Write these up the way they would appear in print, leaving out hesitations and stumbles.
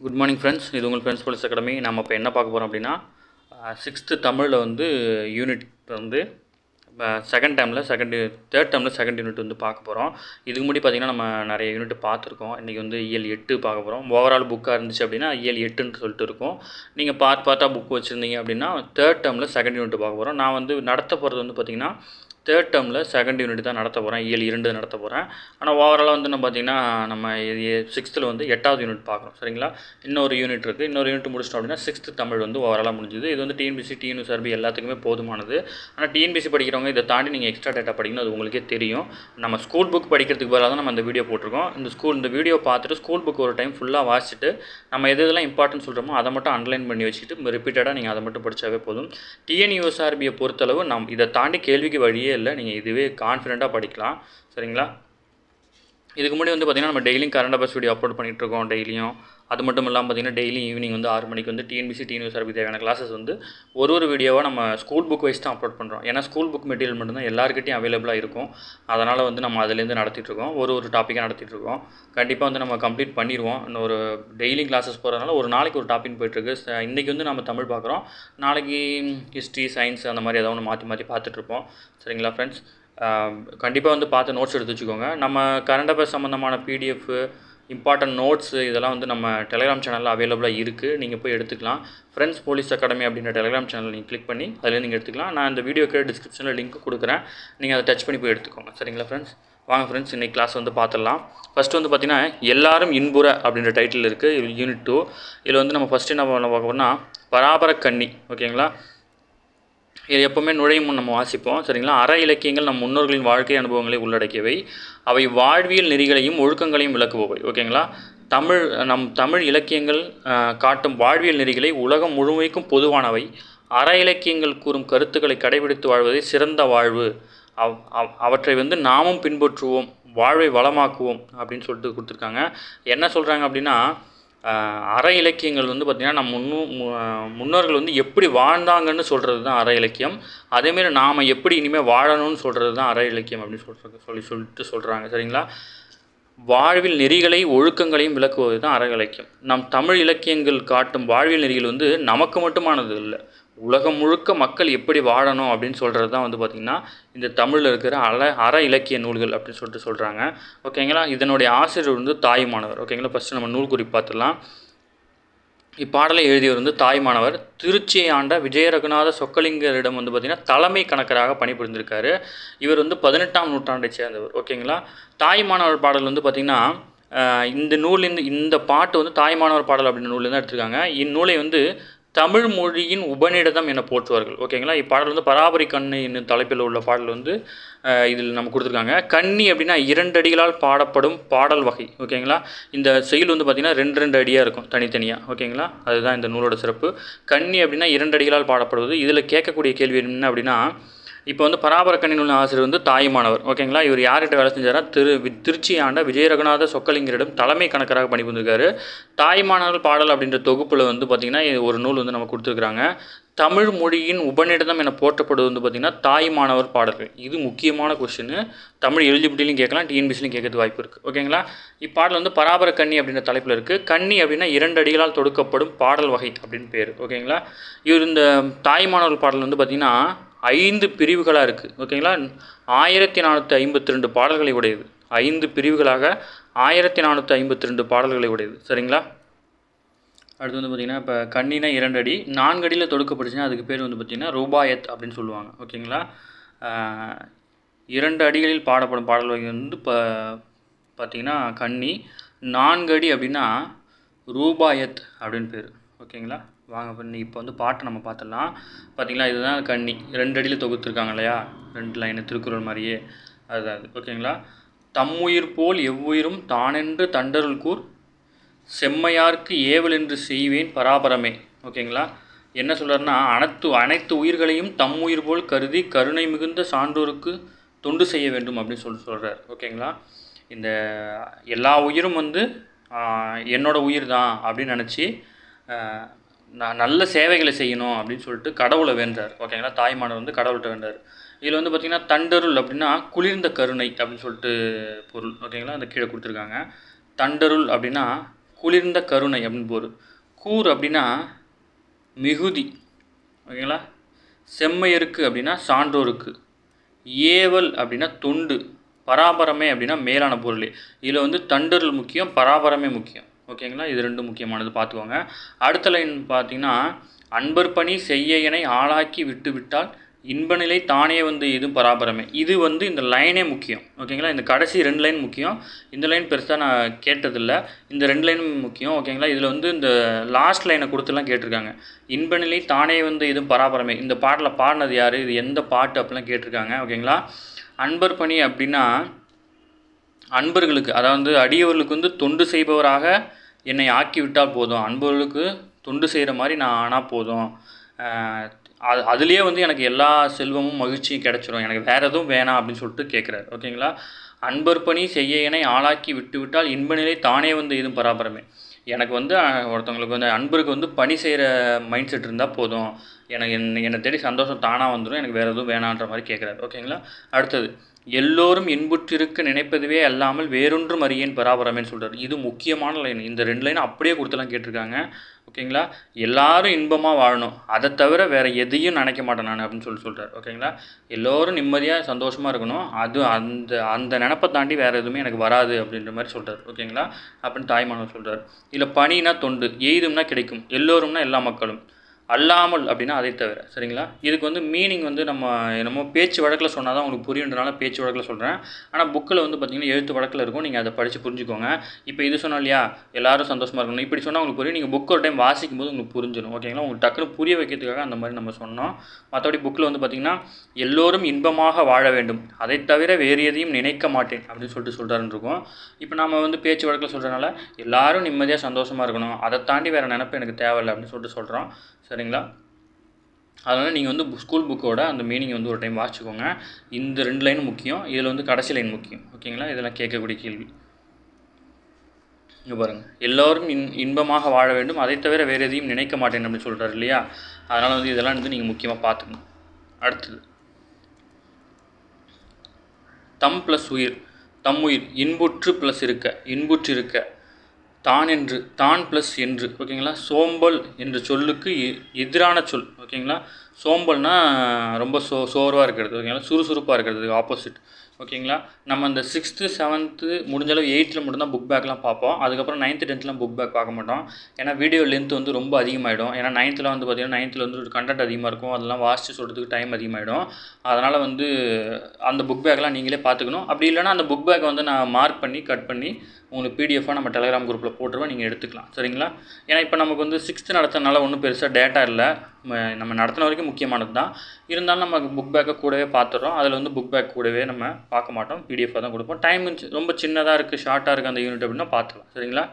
Good morning friends. இது உங்கள் friends police academy. நம்ம இப்போ என்ன பார்க்க போகிறோம் அப்படின்னா, சிக்ஸ்த்து தமிழில் வந்து யூனிட் வந்து தேர்ட் டேர்மில் செகண்ட் யூனிட் வந்து பார்க்க போகிறோம். இதுக்கு முன்னாடி பார்த்திங்கன்னா நம்ம நிறைய யூனிட் பார்த்துருக்கோம். இன்றைக்கி வந்து இயல் 8 பார்க்க போகிறோம். ஓவரால் புக்காக இருந்துச்சு அப்படின்னா இயல் 8ன்னு சொல்லிட்டு இருக்கும். நீங்கள் பார்ட்டாக புக் வச்சுருந்தீங்க அப்படின்னா தேர்ட் டேர்மில் செகண்ட் யூனிட் பார்க்க போகிறோம். நான் வந்து நடத்த போகிறது வந்து பார்த்திங்கன்னா தேர்ட் டேர்மில் செகண்ட் யூனிட் தான் நடத்த போகிறேன். இயல் 2 நடத்த போகிறேன். ஆனால் ஓவராலாக வந்து நம்ம பார்த்திங்கன்னா நம்ம சிக்ஸ்த்தில் வந்து 8வது யூனிட் பார்க்குறோம். சரிங்களா? இன்னொரு யூனிட் இருக்குது. இன்னொரு யூனிட் முடிச்சிட்டோம் அப்படின்னா சிக்ஸ்த்து தமிழ் வந்து ஓவராலாக முடிஞ்சுது. இது வந்து டிஎன்பிசி, டிஎன்யூஎஸ்ஆர்பி எல்லாத்துக்குமே போதுமானது. ஆனால் டிஎன்பிசி படிக்கிறவங்க இதை தாண்டி நீங்கள் எக்ஸ்ட்ரா டேட்டா படிக்கணும். அது உங்களுக்கே தெரியும். நம்ம ஸ்கூல் புக் படிக்கிறதுக்கு பதிலாக தான் நம்ம இந்த வீடியோ போட்டிருக்கோம். இந்த வீடியோ பார்த்துட்டு ஸ்கூல் புக் ஒரு டைம் ஃபுல்லாக வாசிச்சுட்டு நம்ம எதெல்லாம் இம்பார்ட்டன்ட் சொல்கிறோமோ அதை மட்டும் அண்டர்லைன் பண்ணி வச்சுட்டு ரிப்பீட்டடாக நீங்கள் அதை மட்டும் படித்தாவே போதும். டிஎன்யூஎஸ்ஆர்பியை பொறுத்தளவு இதை தாண்டி கேள்விக்கு வழியே இல்லை. நீங்கள் இதுவே கான்ஃபிடென்ட்டாக படிக்கலாம். சரிங்களா? இதுக்கு முன்னாடி வந்து பார்த்திங்கன்னா நம்ம டெய்லியும் கரண்ட் அஃபேர்ஸ் வீடியோ அப்லோட் பண்ணிகிட்ருக்கோம் டெய்லியும். அது மட்டும் இல்லாமல் பார்த்திங்கன்னா டெய்லி ஈவினிங் வந்து 6 மணிக்கு வந்து டிஎன்பிசி, டிஎன்யூஎஸ்ஆர்பி தேவையான கிளாஸஸ் வந்து ஒரு வீடியோவாக நம்ம ஸ்கூல் புக் வைஸ் தான் அப்லோட் பண்ணுறோம். ஏன்னா ஸ்கூல் புக் மெட்டீரியல் மட்டும்தான் எல்லாருக்கிட்டையும் அவைலபிளாக இருக்கும். அதனால் வந்து நம்ம அதிலேருந்து நடத்திட்டுருக்கோம். ஒரு டாப்பிக்காக நடத்திட்டுருக்கோம். கண்டிப்பாக வந்து நம்ம கம்ப்ளீட் பண்ணிடுவோம். இன்னொரு டெய்லி கிளாஸஸ் போகிறதுனால ஒரு நாளைக்கு ஒரு டாபிக் போயிட்டுருக்கு. இன்றைக்கி வந்து நம்ம தமிழ் பார்க்குறோம். நாளைக்கு ஹிஸ்ட்ரி, சயின்ஸ் அந்த மாதிரி ஏதாவது ஒன்று மாற்றி பார்த்துட்ருப்போம். சரிங்களா ஃப்ரெண்ட்ஸ்? கண்டிப்பாக வந்து பார்த்து நோட்ஸ் எடுத்து வச்சுக்கோங்க. நம்ம கரண்ட் அஃபேர்ஸ் சம்மந்தமான பிடிஎஃப், இம்பார்ட்டன்ட் நோட்ஸு இதெல்லாம் வந்து நம்ம டெலிகிராம் சேனலில் அவைலபிளாக இருக்குது. நீங்கள் போய் எடுத்துக்கலாம். ஃப்ரெண்ட்ஸ் போலீஸ் அகாடமி அப்படின்ற டெலிகிராம் சேனல் நீங்கள் கிளிக் பண்ணி அதில் நீங்கள் எடுத்துக்கலாம். நான் இந்த வீடியோக்கு டிஸ்கிரிப்ஷனில் லிங்க் கொடுக்குறேன். நீங்கள் அதை டச் பண்ணி போய் எடுத்துக்கோங்க. சரிங்களா ஃப்ரெண்ட்ஸ்? வாங்க ஃப்ரெண்ட்ஸ், இன்றைக்கி கிளாஸ் வந்து பார்த்துடலாம். ஃபஸ்ட்டு வந்து பார்த்திங்கன்னா எல்லாரும் இன்புற அப்படின்ற டைட்டில் இருக்குது. யூனிட் 2. இதில் வந்து நம்ம ஃபஸ்ட்டு என்ன பார்க்க போகிறோம்னா பராபர கன்னி. ஓகேங்களா? இது எப்போவுமே நுழையும் முன் நம்ம வாசிப்போம். சரிங்களா? அற இலக்கியங்கள் நம் முன்னோர்களின் வாழ்க்கை அனுபவங்களை உள்ளடக்கியவை. அவை வாழ்வியல் நெறிகளையும் ஒழுக்கங்களையும் விளக்குபவை. ஓகேங்களா? நம் தமிழ் இலக்கியங்கள் காட்டும் வாழ்வியல் நெறிகளை உலகம் முழுமைக்கும் பொதுவானவை. அற இலக்கியங்கள் கூறும் கருத்துக்களை கடைபிடித்து வாழ்வதே சிறந்த வாழ்வு. அவற்றை வந்து நாமும் பின்பற்றுவோம், வாழ்வை வளமாக்குவோம் அப்படின்னு சொல்லிட்டு கொடுத்துருக்காங்க. என்ன சொல்கிறாங்க அப்படின்னா, அற இலக்கியங்கள் வந்து பார்த்திங்கன்னா நம்ம முன்னோர்கள் வந்து எப்படி வாழ்ந்தாங்கன்னு சொல்கிறது தான் அற இலக்கியம். அதேமாரி நாம் எப்படி இனிமேல் வாழணும்னு சொல்கிறது தான் அற இலக்கியம் அப்படின்னு சொல்லிட்டு சொல்கிறாங்க. சரிங்களா? வாழ்வில் நெறிகளை ஒழுக்கங்களையும் விளக்குவது தான் அற இலக்கியம். நம் தமிழ் இலக்கியங்கள் காட்டும் வாழ்வியல் நெறிகள் வந்து நமக்கு மட்டுமானது இல்லை, உலகம் முழுக்க மக்கள் எப்படி வாழணும் அப்படின்னு சொல்கிறது தான் வந்து பார்த்திங்கன்னா இந்த தமிழில் இருக்கிற அற இலக்கிய நூல்கள் அப்படின்னு சொல்லிட்டு சொல்கிறாங்க. ஓகேங்களா? இதனுடைய ஆசிரியர் வந்து தாயுமானவர். ஓகேங்களா? ஃபஸ்ட்டு நம்ம நூல் குறிப்பு பார்த்துடலாம். இப்பாடலை எழுதியவர் வந்து தாயுமானவர். திருச்சியை ஆண்ட விஜய ரகுநாத சொக்கலிங்கரிடம் வந்து பார்த்திங்கன்னா தலைமை கணக்கராக பணிபுரிந்திருக்காரு. இவர் வந்து 18ஆம் நூற்றாண்டை சேர்ந்தவர். ஓகேங்களா? தாயுமானவர் பாடல் வந்து பார்த்திங்கன்னா இந்த நூலேருந்து இந்த பாட்டு வந்து தாயுமானவர் பாடல் அப்படின்ற நூல்லேருந்து எடுத்திருக்காங்க. இந்நூலை வந்து தமிழ் மொழியின் உபநிடதம் என போற்றுவார்கள். ஓகேங்களா? இப்பாடல் வந்து பராபரி கண்ணி என்னும் தலைப்பில் உள்ள பாடல் வந்து இதில் நம்ம கொடுத்துருக்காங்க. கண்ணி அப்படின்னா 2 அடிகளால் பாடப்படும் பாடல் வகை. ஓகேங்களா? இந்த செயல் வந்து பார்த்திங்கன்னா 2 அடியாக இருக்கும் தனித்தனியாக. ஓகேங்களா? அதுதான் இந்த நூலோட சிறப்பு. கண்ணி அப்படின்னா 2 அடிகளால் பாடப்படுவது. இதில் கேட்கக்கூடிய கேள்வி என்ன அப்படின்னா, இப்போ வந்து பராபர கண்ணி நூல் ஆசிரியர் வந்து தாயுமானவர். ஓகேங்களா? இவர் யார்கிட்ட வேலை செஞ்சாரா? திருச்சி ஆண்ட விஜய ரகுநாத சொக்கலிங்கரிடம் தலைமை கணக்கராக பணிபுரிந்திருக்காரு. தாயுமானவர் பாடல் அப்படின்ற தொகுப்பில் வந்து பார்த்திங்கன்னா ஒரு நூல் வந்து நம்ம கொடுத்துருக்குறாங்க. தமிழ் மொழியின் உபநிடதம் என போற்றப்படுவது வந்து பார்த்திங்கன்னா தாயுமானவர் பாடல்கள். இது முக்கியமான கொஸ்டின். தமிழ் எலிஜிபிலிட்டிலையும் கேட்கலாம், டிஎன்பிசிலையும் கேட்கறது வாய்ப்பு இருக்குது. ஓகேங்களா? இப்பாடல் வந்து பராபர கண்ணி அப்படின்ற தலைப்பில் இருக்குது. கண்ணி அப்படின்னா 2 அடிகளால் தொடுக்கப்படும் பாடல் வகை அப்படின்னு பேர். ஓகேங்களா? இவர் இந்த தாயுமானவர் பாடல் வந்து பார்த்திங்கன்னா 5 பிரிவுகளாக இருக்குது. ஓகேங்களா? 1452 பாடல்களை உடையது. 5 பிரிவுகளாக 1452 பாடல்களை உடையது. சரிங்களா? அடுத்து வந்து பார்த்திங்கன்னா இப்போ கண்ணினா 2 அடி, 4 அடியில் தொடுக்கப்பட்டுச்சுன்னா அதுக்கு பேர் வந்து பார்த்திங்கன்னா ரூபாயத் அப்படின்னு சொல்லுவாங்க. ஓகேங்களா? 2 அடிகளில் பாடப்படும் பாடல் வகை வந்து பார்த்திங்கன்னா கண்ணி. 4 அடி அப்படின்னா ரூபாயத் அப்படின்னு பேர். ஓகேங்களா? வாங்க பண்ணி இப்போ வந்து பாட்டை நம்ம பார்த்துடலாம். பார்த்திங்களா? இதுதான் கண்ணி. 2 அடியில் தொகுத்துருக்காங்க இல்லையா? 2 லைனு திருக்குறள் மாதிரியே அதுதான் அது. ஓகேங்களா? தம்முயிர் போல் எவ்வுயிரும் தானென்று தண்டருள் கூர் செம்மையார்க்கு ஏவல் என்று செய்வேன் பராபரமே. ஓகேங்களா? என்ன சொல்கிறாருன்னா, அனைத்து உயிர்களையும் தம்முயிர் போல் கருதி கருணை மிகுந்த சான்றோருக்கு தொண்டு செய்ய வேண்டும் அப்படின்னு சொல்கிறார். ஓகேங்களா? இந்த எல்லா உயிரும் வந்து என்னோட உயிர் தான் அப்படின்னு நினச்சி நான் நல்ல சேவைகளை செய்யணும் அப்படின்னு சொல்லிட்டு கடவுளை வேண்டார். ஓகேங்களா? தாய்மானவர் வந்து கடவுள்கிட்ட வேண்டார். இதில் வந்து பார்த்திங்கன்னா தண்டருள் அப்படின்னா குளிர்ந்த கருணை அப்படின்னு சொல்லிட்டு பொருள். ஓகேங்களா? அந்த கீழே கொடுத்துருக்காங்க. தண்டருள் அப்படின்னா குளிர்ந்த கருணை அப்படின்னு பொருள். கூர் அப்படின்னா மிகுதி, ஓகேங்களா. செம்மையருக்கு அப்படின்னா சான்றோருக்கு. ஏவல் அப்படின்னா தொண்டு. பராபரமே அப்படின்னா மேலான பொருள். இதில் வந்து தண்டருள் முக்கியம், பராபரமே முக்கியம், ஓகேங்களா. இது ரெண்டும் முக்கியமானது, பார்த்துக்கோங்க. அடுத்த லைன் பார்த்தீங்கன்னா, அன்பர் பணி செய்யனை ஆளாக்கி விட்டு விட்டால் இன்பநிலை தானே வந்து எதுவும் பராபரமே. இது வந்து இந்த லைனே முக்கியம், ஓகேங்களா. இந்த கடைசி 2 லைன் முக்கியம். இந்த லைன் பெருசாக நான் கேட்டதில்லை, இந்த 2 லைனும் முக்கியம், ஓகேங்களா. இதில் வந்து இந்த லாஸ்ட் லைனை கொடுத்துலாம் கேட்டிருக்காங்க. இன்பநிலை தானே வந்து எதுவும் பராபரமே. இந்த பாட்டில் பாடினது யார், இது எந்த பாட்டு அப்படிலாம் கேட்டிருக்காங்க, ஓகேங்களா. அன்பர் பணி அப்படின்னா அன்பர்களுக்கு, அதாவது அடியவர்களுக்கு வந்து தொண்டு செய்பவராக என்னை ஆக்கிவிட்டால் போதும், அன்பர்களுக்கு தொண்டு செய்கிற மாதிரி நான் ஆனால் போதும், அதுலேயே வந்து எனக்கு எல்லா செல்வமும் மகிழ்ச்சியும் கிடச்சிரும், எனக்கு வேறு எதுவும் வேணாம் அப்படின்னு சொல்லிட்டு கேட்குறாரு, ஓகேங்களா. அன்பர் பணி செய்யனை ஆளாக்கி விட்டு விட்டால் இன்பநிலை தானே வந்து எதுவும் பராபரமே. எனக்கு வந்து ஒருத்தவங்களுக்கு வந்து அன்பருக்கு வந்து பணி செய்கிற மைண்ட் செட் இருந்தால் போதும், எனக்கு என்னை தேடி சந்தோஷம் தானாக வந்துடும், எனக்கு வேறு எதுவும் வேணான்ற மாதிரி கேட்குறாரு, ஓகேங்களா. அடுத்தது, எல்லோரும் இன்புற்றிருக்க நினைப்பதுவே அல்லாமல் வேறொன்றும் அறியேன் பராபரமேன்னு சொல்கிறார். இது முக்கியமான லைன். இந்த 2 லைன் அப்படியே கொடுத்துலாம் கேட்டிருக்காங்க, ஓகேங்களா. எல்லாரும் இன்பமாக வாழணும், அதை தவிர வேறு எதையும் நினைக்க மாட்டேன் நான் அப்படின்னு சொல்கிறார், ஓகேங்களா. எல்லோரும் நிம்மதியாக சந்தோஷமாக இருக்கணும், அது அந்த அந்த நினப்பை தாண்டி வேறு எதுவுமே எனக்கு வராது அப்படின்ற மாதிரி சொல்கிறார், ஓகேங்களா. அப்படின்னு தாய்மானவர் சொல்கிறார். இதில் பணினா தொண்டு, எய்தும்னா கிடைக்கும், எல்லோரும்னா எல்லா மக்களும், அல்லாமல் அப்படின்னா அதை தவிர, சரிங்களா. இதுக்கு வந்து மீனிங் வந்து நம்ம பேச்சு வழக்கில் சொன்னால் தான் உங்களுக்கு புரியுன்றனால பேச்சு வழக்கில் சொல்கிறேன். ஆனால் புக்கில் வந்து பார்த்திங்கன்னா எழுத்து வழக்கில் இருக்கும், நீங்கள் அதை படித்து புரிஞ்சுக்கோங்க. இப்போ இது சொன்னோம் இல்லையா, எல்லாரும் சந்தோஷமாக இருக்கணும், இப்படி சொன்னால் உங்களுக்கு புரியும். நீங்கள் புக் ஒரு டைம் வாசிக்கும் போது உங்களுக்கு புரிஞ்சிடும், ஓகேங்களா. உங்களுக்கு டக்குன்னு புரிய வைக்கிறதுக்காக அந்த மாதிரி நம்ம சொன்னோம். மற்றபடி புக்கில் வந்து பார்த்திங்கன்னா எல்லோரும் இன்பமாக வாழ வேண்டும், அதை தவிர வேறு எதையும் நினைக்க மாட்டேன் அப்படின்னு சொல்கிறாருன்னு இருக்கும். இப்போ நம்ம வந்து பேச்சு வழக்கில் சொல்கிறனால எல்லாரும் நிம்மதியாக சந்தோஷமாக இருக்கணும், அதை தாண்டி வேறு நினப்பு எனக்கு தேவையில்லை அப்படின்னு சொல்கிறோம், சரிங்களா. அதனால் நீங்கள் வந்து ஸ்கூல் புக்கோட அந்த மீனிங் வந்து ஒரு டைம் வாசிச்சுக்கோங்க. இந்த 2 லைனும் முக்கியம், இதில் வந்து கடைசி லைன் முக்கியம், ஓகேங்களா. இதெல்லாம் கேட்கக்கூடிய கேள்வி. இங்கே பாருங்கள், எல்லோரும் இன்பமாக வாழ வேண்டும், அதை தவிர வேறு எதையும் நினைக்க மாட்டேன் அப்படின்னு சொல்கிறார் இல்லையா. அதனால் வந்து இதெல்லாம் வந்து நீங்கள் முக்கியமாக பார்த்துக்கணும். அடுத்தது, தம் ப்ளஸ் உயிர், தம் உயிர், இன்புற்று ப்ளஸ் இருக்க, இன்புற்று இருக்க, தான் என்று, தான் ப்ளஸ் என்று, ஓகேங்களா. சோம்பல் என்ற சொல்லுக்கு எதிரான சொல், ஓகேங்களா. சோம்பல்னால் ரொம்ப சோர்வாக இருக்கிறது, ஓகேங்களா. சுறுசுறுப்பாக இருக்கிறது ஆப்போசிட், ஓகேங்களா. நம்ம இந்த 6th 7th முடிஞ்சளவு 8th மட்டும்தான் புக் பேக்லாம் பார்ப்போம், அதுக்கப்புறம் 9th 10thலாம் புக் பேக் பார்க்க மாட்டோம். ஏன்னா வீடியோ லென்த் வந்து ரொம்ப அதிகமாகிடும். ஏன்னா 9th வந்து பார்த்திங்கன்னா 9th வந்து ஒரு கண்டென்ட் அதிகமாக இருக்கும், அதெல்லாம் வாசித்து சொல்கிறதுக்கு டைம் அதிகமாகிடும். அதனால் வந்து அந்த புக் பேக்லாம் நீங்களே பார்த்துக்கணும். அப்படி இல்லைனா அந்த புக் பேக்கை வந்து நான் மார்க் பண்ணி கட் பண்ணி உங்களுக்கு பிடிஎஃபாக நம்ம டெலிகிராம் குரூப்பில் போட்டுருவோம், நீங்கள் எடுத்துக்கலாம், சரிங்களா. ஏன்னா இப்போ நமக்கு வந்து 6th நடத்துறதுனால ஒன்றும் பெருசாக டேட்டா இல்லை, நம்ம நடத்தின வரைக்கும் முக்கியமானது தான். இருந்தாலும் நம்ம புக் பேக்கை கூடவே பார்த்துடுறோம், அதில் வந்து புக் பேக் கூடவே நம்ம பார்க்க மாட்டோம், பிடிஎஃபாக தான் கொடுப்போம். டைம் ரொம்ப சின்னதாக இருக்குது, ஷார்ட்டாக இருக்குது அந்த யூனிட் அப்படின்னா பார்த்துக்கலாம், சரிங்களா.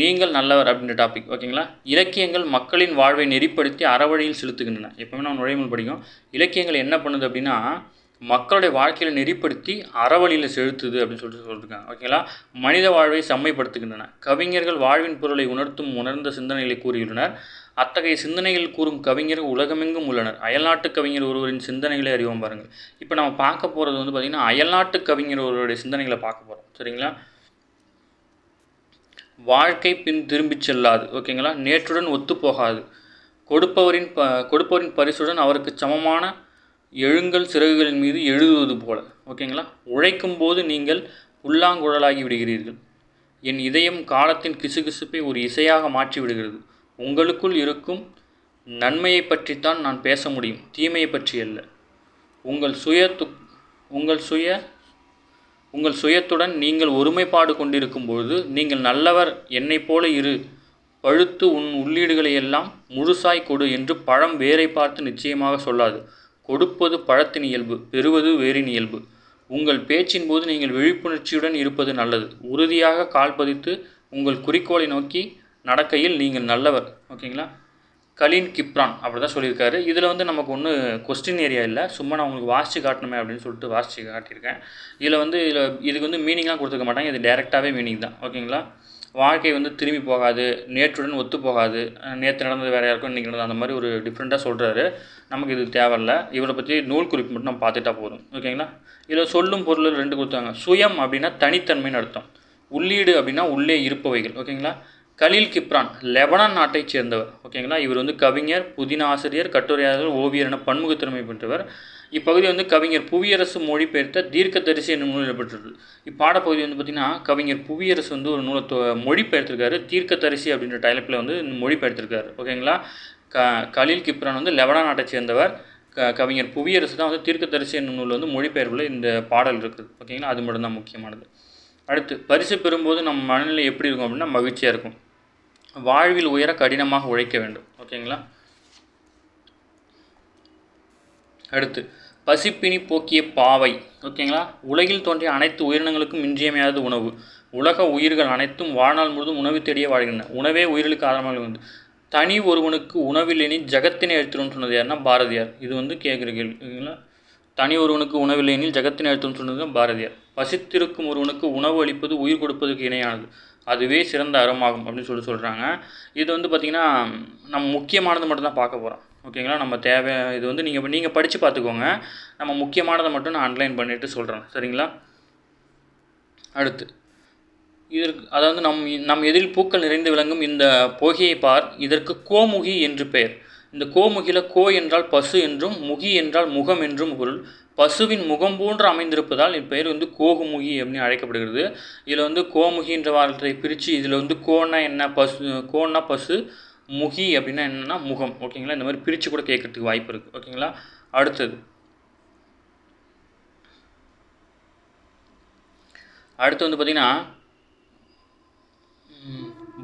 நீங்கள் நல்லவர் அப்படின்ற டாபிக், ஓகேங்களா. இலக்கியங்கள் மக்களின் வாழ்வை நெறிப்படுத்தி அறவழியில் செலுத்துகின்றன. எப்பவுமே நம்ம நுழைமுறை படிக்கும், இலக்கியங்கள் என்ன பண்ணுது அப்படின்னா மக்களுடைய வாழ்க்கையில் நெறிப்படுத்தி அறவழியில் செலுத்துது அப்படின்னு சொல்லியிருக்காங்க, ஓகேங்களா. மனித வாழ்வை செம்மைப்படுத்துகின்றன. கவிஞர்கள் வாழ்வின் பொருளை உணர்ந்த சிந்தனைகளை கூறியுள்ளனர். அத்தகைய சிந்தனைகள் கூறும் கவிஞர்கள் உலகமெங்கும் உள்ளனர். அயல்நாட்டு கவிஞர் ஒருவரின் சிந்தனைகளை அறிவோம் பாருங்கள். இப்போ நம்ம பார்க்க போகிறது வந்து பார்த்திங்கன்னா அயல்நாட்டு கவிஞர் ஒருவருடைய சிந்தனைகளை பார்க்க போகிறோம், சரிங்களா. வாழ்க்கை பின் திரும்பிச் செல்லாது, ஓகேங்களா. நேற்றுடன் ஒத்துப்போகாது. கொடுப்பவரின் பரிசுடன் அவருக்கு சமமான எழுங்கள் சிறகுகளின் மீது எழுதுவது போல, ஓகேங்களா. உழைக்கும் போது நீங்கள் புல்லாங்குழலாகி விடுகிறீர்கள். என் இதயம் காலத்தின் கிசுகிசுப்பை ஒரு இசையாக மாற்றி விடுகிறது. உங்களுக்குள் இருக்கும் நன்மையை பற்றித்தான் நான் பேச முடியும், தீமையை பற்றி அல்ல. உங்கள் சுயத்துடன் நீங்கள் ஒருமைப்பாடு கொண்டிருக்கும் பொழுது நீங்கள் நல்லவர், என்னை போல இரு, பழுத்து உன் உள்ளீடுகளை எல்லாம் முழுசாய் கொடு என்று பழம் வேரை பார்த்து நிச்சயமாக சொல்லாது. கொடுப்பது பழத்தின் இயல்பு, பெறுவது வேரின் இயல்பு. உங்கள் பேச்சின் போது நீங்கள் விழிப்புணர்ச்சியுடன் இருப்பது நல்லது. உறுதியாக கால் பதித்து உங்கள் குறிக்கோளை நோக்கி நடக்கையில் நீங்கள் நல்லவர், ஓகேங்களா. கலீல் கிப்ரான் அப்படி தான் சொல்லியிருக்காரு. இதில் வந்து நமக்கு ஒன்றும் கொஸ்டின் ஏரியா இல்லை, சும்மா நான் உங்களுக்கு வாசித்து காட்டணுமே அப்படின்னு சொல்லிட்டு வாசித்து காட்டியிருக்கேன். இதில் வந்து இதுக்கு வந்து மீனிங்லாம் கொடுத்துக்க மாட்டாங்க, இது டேரெக்டாகவே மீனிங் தான், ஓகேங்களா. வாழ்க்கை வந்து திரும்பி போகாது, நேற்றுடன் ஒத்து போகாது, நேற்று நடந்தது வேறு யாருக்கும் இன்றைக்கி நடந்தது, அந்த மாதிரி ஒரு டிஃப்ரெண்ட்டாக சொல்கிறாரு. நமக்கு இது தேவையில்லை, இவரை பற்றி நூல் குறிப்பு மட்டும் நம்ம பார்த்துட்டா போதும், ஓகேங்களா. இதில் சொல்லும் பொருள் 2 கொடுத்தாங்க. சுயம் அப்படின்னா தனித்தன்மைன்னு அர்த்தம், உள்ளீடு அப்படின்னா உள்ளே இருப்பவைகள், ஓகேங்களா. கலீல் கிப்ரான் லெபனான் நாட்டைச் சேர்ந்தவர். ஓகேங்களா, இவர் வந்து கவிஞர், புதின ஆசிரியர், கட்டுரையாளர், ஓவியர் என பன்முகத்திறமை பெற்றவர். இப்பகுதி வந்து கவிஞர் புவியரசு மொழிபெயர்த்த தீர்க்கதரிசி என்னும் நூல் இடம்பெற்றது. இப்பாடப்பகுதி வந்து பார்த்திங்கன்னா கவிஞர் புவியரசு வந்து ஒரு நூலை மொழிபெயர்த்திருக்காரு. தீர்க்கதரிசி அப்படின்ற தலைப்பில் வந்து மொழிபெயர்த்திருக்காரு. ஓகேங்களா, கலீல் கிப்ரான் வந்து லெபனான் நாட்டை சேர்ந்தவர். கவிஞர் புவியரசு தான் வந்து தீர்க்கதரிசி என்னும் நூல் வந்து மொழிபெயர்ப்பில் இந்த பாடல் இருக்குது. ஓகேங்களா, அது மட்டும்தான் முக்கியமானது. அடுத்து, பரிசு பெறும்போது நம்ம மனநிலை எப்படி இருக்கும் அப்படின்னா மகிழ்ச்சியாக இருக்கும். வாழ்வில் உயர கடினமாக உழைக்க வேண்டும். ஓகேங்களா. அடுத்து, பசிப்பினி போக்கிய பாவை. ஓகேங்களா, உலகில் தோன்றிய அனைத்து உயிரினங்களுக்கும் இன்றியமையாத உணவு. உலக உயிர்கள் அனைத்தும் வாழ்நாள் முழுவதும் உணவு தேடியே வாழ்கின்றன. உணவே உயிர்களுக்கு ஆதாரமாக வந்து தனி ஒருவனுக்கு உணவில்லைனி ஜகத்தினை அழித்திடும்னு சொன்னது யாருன்னா பாரதியார். இது வந்து கேட்குற கேள்விங்களா. தனி ஒருவனுக்கு உணவில்லையெனில் ஜகத்தினை அழுத்தம் சொன்னது பாரதியார். பசித்திருக்கும் ஒருவனுக்கு உணவு அளிப்பது உயிர் கொடுப்பதுக்கு இணையானது, அதுவே சிறந்த அறமாகும் அப்படின்னு சொல்கிறாங்க. இது வந்து பார்த்திங்கன்னா நம்ம முக்கியமானது மட்டும்தான் பார்க்க போகிறோம். ஓகேங்களா, நம்ம தேவை இது வந்து நீங்கள் படித்து பார்த்துக்கோங்க. நம்ம முக்கியமானதை மட்டும் நான் அன்லைன் பண்ணிவிட்டு சொல்கிறேன். சரிங்களா. அடுத்து, இதற்கு அதாவது நம் எதிரில் பூக்கள் நிறைந்து விளங்கும் இந்த போகியை பார், இதற்கு கோமுகி என்று பெயர். இந்த கோமுகியில் கோ என்றால் பசு என்றும் முகி என்றால் முகம் என்றும் பொருள். பசுவின் முகம் போன்று அமைந்திருப்பதால் இப்பெயர் வந்து கோகுமுகி அப்படின்னு அழைக்கப்படுகிறது. இதில் வந்து கோமுகின்ற வார்த்தையை பிரித்து இதில் வந்து கோன்னா என்ன, கோன்னா பசு, முகி அப்படின்னா என்னென்னா முகம். ஓகேங்களா, இந்த மாதிரி பிரித்து கூட கேட்கறதுக்கு வாய்ப்பு இருக்குது. ஓகேங்களா. அடுத்து வந்து பார்த்திங்கன்னா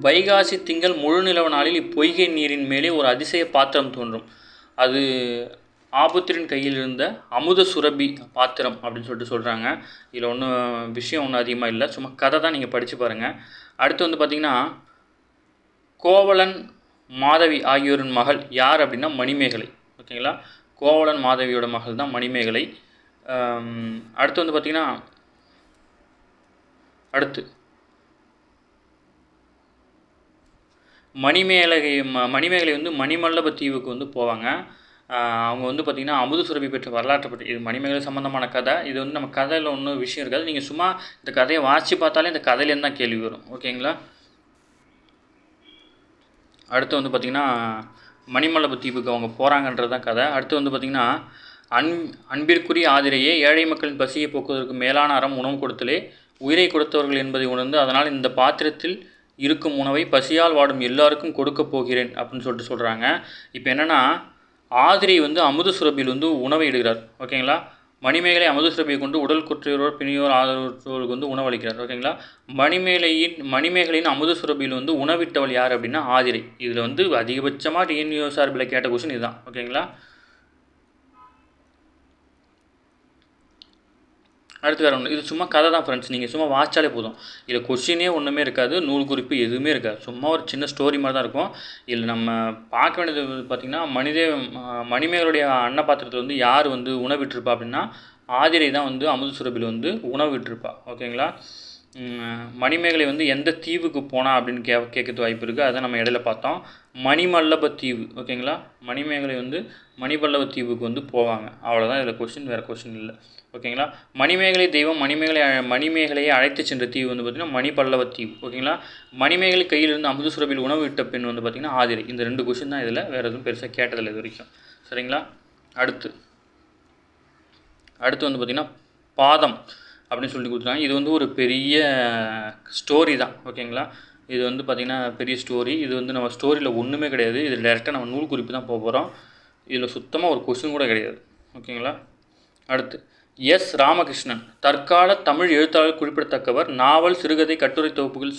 வைகாசி திங்கள் முழு நிலவு நாளில் இப்பொய்கை நீரின் மேலே ஒரு அதிசய பாத்திரம் தோன்றும். அது ஆபுத்திரின் கையில் இருந்த அமுத சுரபி பாத்திரம் அப்படின்னு சொல்கிறாங்க. இதில் விஷயம் ஒன்றும் அதிகமாக இல்லை, சும்மா கதை தான், நீங்கள் படித்து பாருங்கள். அடுத்து வந்து பார்த்திங்கன்னா கோவலன் மாதவி ஆகியோரின் மகள் யார் அப்படின்னா மணிமேகலை. ஓகேங்களா, கோவலன் மாதவியோட மகள் தான் மணிமேகலை. அடுத்து வந்து பார்த்திங்கன்னா மணிமேகலை வந்து மணிமல்லப தீவுக்கு வந்து போவாங்க. அவங்க வந்து பார்த்திங்கன்னா அமுத சுரபி பெற்ற வரலாற்றை பற்றி, இது மணிமேகலை சம்மந்தமான கதை. இது வந்து நம்ம கதையில் ஒன்றும் விஷயம் இருக்காது, நீங்கள் சும்மா இந்த கதையை வாசித்து பார்த்தாலே இந்த கதையிலேருந்து தான் கேள்வி வரும். ஓகேங்களா. அடுத்து வந்து பார்த்திங்கன்னா மணிமல்லப தீவுக்கு அவங்க போகிறாங்கன்றது தான் கதை. அடுத்து வந்து பார்த்திங்கன்னா அன்பிற்குரிய ஆதிரையே, ஏழை மக்களின் பசியை போக்குவதற்கு மேலான அறம் உணவு கொடுத்தலே உயிரை கொடுத்தவர்கள் என்பதை உணர்ந்து, அதனால் இந்த பாத்திரத்தில் இருக்கும் உணவை பசியால் வாடும் எல்லாருக்கும் கொடுக்க போகிறேன் அப்படின்னு சொல்கிறாங்க. இப்போ என்னென்னா ஆதிரை வந்து அமுத சுரபியில் வந்து உணவை இடுகிறார். ஓகேங்களா, மணிமேகலை அமுத சுரபியை கொண்டு உடல் குற்றையோர் பிணியோர் ஆதரவற்றோருக்கு வந்து உணவளிக்கிறார். ஓகேங்களா, மணிமேகலையின் அமுத சுரபியில் வந்து உணவிட்டவள் யார் அப்படின்னா ஆதிரை. இதில் வந்து அதிகபட்சமாக டிஎன்யூ சார்பில் கேட்ட கொஸ்டின் இதுதான். ஓகேங்களா. அடுத்து வேறு ஒன்று, இது சும்மா கதை தான் ஃப்ரெண்ட்ஸ், நீங்கள் சும்மா வாசித்தாலே போதும். இதில் கொஸ்டினே ஒன்றுமே இருக்காது, நூல் குறிப்பு எதுவுமே இருக்காது, சும்மா ஒரு சின்ன ஸ்டோரி மாதிரி தான் இருக்கும். இதில் நம்ம பார்க்க வேண்டியது பார்த்திங்கன்னா மணிமேகலுடைய அன்னபாத்திரத்தில் வந்து யார் வந்து உணவிட்டிருப்பா அப்படின்னா ஆதிரை தான் வந்து அமுத சுரபியில் வந்து உணவிட்டிருப்பா. ஓகேங்களா. மணிமேகலை வந்து எந்த தீவுக்கு போனால் அப்படின்னு கேட்கறது வாய்ப்பு இருக்குது, அதை நம்ம இடையில பார்த்தோம். மணிமல்லப தீவு. ஓகேங்களா, மணிமேகலை வந்து மணிமல்லப தீவுக்கு வந்து போவாங்க. அவ்வளோதான் இதில் கொஸ்டின், வேறு கொஸ்டின் இல்லை. ஓகேங்களா. மணிமேகலை தெய்வம் மணிமேகலையை அழைத்து சென்ற தீவு வந்து பார்த்திங்கன்னா மணிபல்லவ தீவு. ஓகேங்களா. மணிமேகலை கையிலிருந்து அமுத சுரபியில் உணவு விட்ட பெண் வந்து பார்த்திங்கன்னா ஆதிரை. இந்த 2 கொஸ்டின் தான் இதில், வேறு எதுவும் பெருசாக கேட்டதில்லை இது வரைக்கும். சரிங்களா. அடுத்து வந்து பார்த்திங்கன்னா பாதம் அப்படின்னு சொல்லி கொடுத்துருக்காங்க. இது வந்து ஒரு பெரிய ஸ்டோரி தான். ஓகேங்களா, இது வந்து பார்த்திங்கன்னா பெரிய ஸ்டோரி. இது வந்து நம்ம ஸ்டோரியில் ஒன்றுமே கிடையாது, இது டேரெக்டாக நம்ம நூல் குறிப்பு தான் போக போகிறோம். இதில் சுத்தமாக ஒரு கொஸ்டின் கூட கிடையாது. ஓகேங்களா. அடுத்து எஸ் ராமகிருஷ்ணன், தற்கால தமிழ் எழுத்தாளர் குறிப்பிடத்தக்கவர். நாவல், சிறுகதை, கட்டுரை தொகுப்புகள்,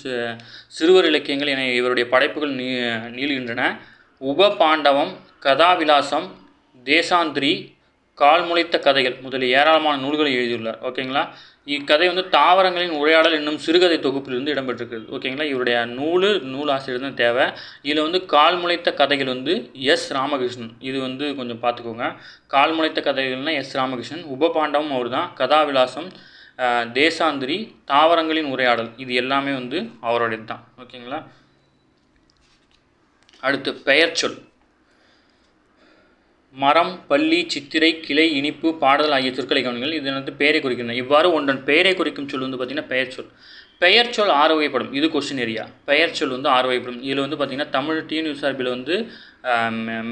சிறுவர் இலக்கியங்கள் என இவருடைய படைப்புகள் நீள்கின்றன. உபபாண்டவம், கதாவிலாசம், தேசாந்திரி, கால்முளைத்த கதைகள் முதலிய ஏராளமான நூல்களை எழுதியுள்ளார். ஓகேங்களா. இக்கதை வந்து தாவரங்களின் உரையாடல் என்னும் சிறுகதை தொகுப்பிலிருந்து இடம்பெற்றிருக்கிறது. ஓகேங்களா, இவருடைய நூல் ஆசிரியர் தான் தேவை. இதில் வந்து கால்முளைத்த கதைகள் வந்து எஸ் ராமகிருஷ்ணன். இது வந்து கொஞ்சம் பார்த்துக்கோங்க. கால்முளைத்த கதைகள்னால் எஸ் ராமகிருஷ்ணன். உபபாண்டவம் அவர் தான். கதாவிலாசம், தேசாந்திரி, தாவரங்களின் உரையாடல், இது எல்லாமே வந்து அவருடையது தான். ஓகேங்களா. அடுத்து பெயர்ச்சொல். மரம், பள்ளி, சித்திரை, கிளை, இனிப்பு, பாடல் ஆகிய சொற்களை கவனிங்கள். இது வந்து பெயரை குறிக்கின்றன. இவ்வாறு ஒன்றன் பெயரை குறிக்கும் சொல் வந்து பார்த்திங்கன்னா பெயர் சொல். பெயர்ச்சொல் ஆறு வகைப்படும். இது கொஸ்டின் ஏரியா. பெயர்ச்சொல் வந்து ஆறு வகைப்படும். இதில் வந்து பார்த்திங்கன்னா தமிழ் டிஎன்யூஎஸ்ஆர்பியில் வந்து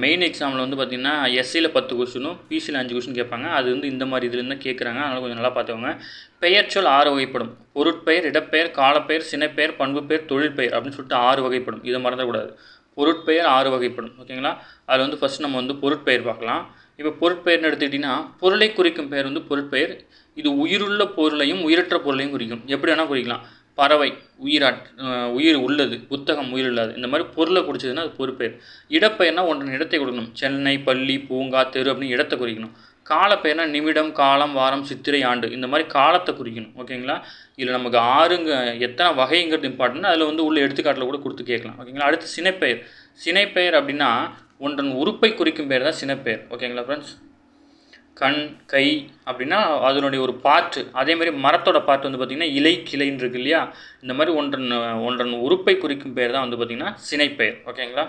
மெயின் எக்ஸாமில் வந்து பார்த்திங்கன்னா எஸ்சியில் 10 கொஸ்டினும் பிசியில் 5 கொஸ்டின் கேட்பாங்க. அது வந்து இந்த மாதிரி இதுலேருந்து தான் கேட்குறாங்க. அதனால் கொஞ்சம் நல்லா பார்த்துக்கோங்க. பெயர்ச்சொல் ஆறு வகைப்படும். பொருட்பெயர், இடப்பெயர், காலப்பெயர், சினைப்பெயர், பண்புப்பெயர், தொழிற்பெயர் அப்படின்னு சொல்லிட்டு 6 வகைப்படும். இதை மறந்துடக்கூடாது. பொருட்பெயர் 6 வகைப்படும். ஓகேங்களா? அதில் வந்து ஃபஸ்ட் நம்ம வந்து பொருட்பெயர் பார்க்கலாம். இப்போ பொருட்பெயர்னு எடுத்துக்கிட்டிங்கன்னா பொருளை குறிக்கும் பெயர் வந்து பொருட்பெயர். இது உயிருள்ள பொருளையும் உயிரற்ற பொருளையும் குறிக்கும். எப்படி வேணால் குறிக்கலாம். பறவை உயிர் உள்ளது, புத்தகம் உயிர் இல்லாது, இந்த மாதிரி பொருளை குறிச்சதுன்னா அது பொருட்பெயர். இடப்பெயர்னா ஒன்றின் இடத்தை கொடுக்கணும். சென்னை, பள்ளி, பூங்கா, தெரு அப்படின்னு இடத்தை குறிக்கணும். காலப்பெயர்னா நிமிடம், காலம், வாரம், சித்திரை, ஆண்டு, இந்த மாதிரி காலத்தை குறிக்கணும். ஓகேங்களா? இதில் நமக்கு எத்தனை வகைங்கிறது இம்பார்ட்டன்ட். அதில் வந்து உள்ள எடுத்துக்காட்டில் கூட கொடுத்து கேட்கலாம். ஓகேங்களா? அடுத்து சினைப்பெயர். சினைப்பெயர் அப்படின்னா ஒன்றன் உறுப்பை குறிக்கும் பெயர் தான் சினைப்பெயர். ஓகேங்களா ஃப்ரெண்ட்ஸ்? கண், கை அப்படின்னா அதனுடைய ஒரு பார்ட்டு. அதேமாதிரி மரத்தோட பார்ட் வந்து பார்த்திங்கன்னா இலை, கிளைன்னு இருக்கு இல்லையா? இந்த மாதிரி ஒன்றன் உறுப்பை குறிக்கும் பெயர் தான் வந்து பார்த்திங்கன்னா சினைப்பெயர். ஓகேங்களா?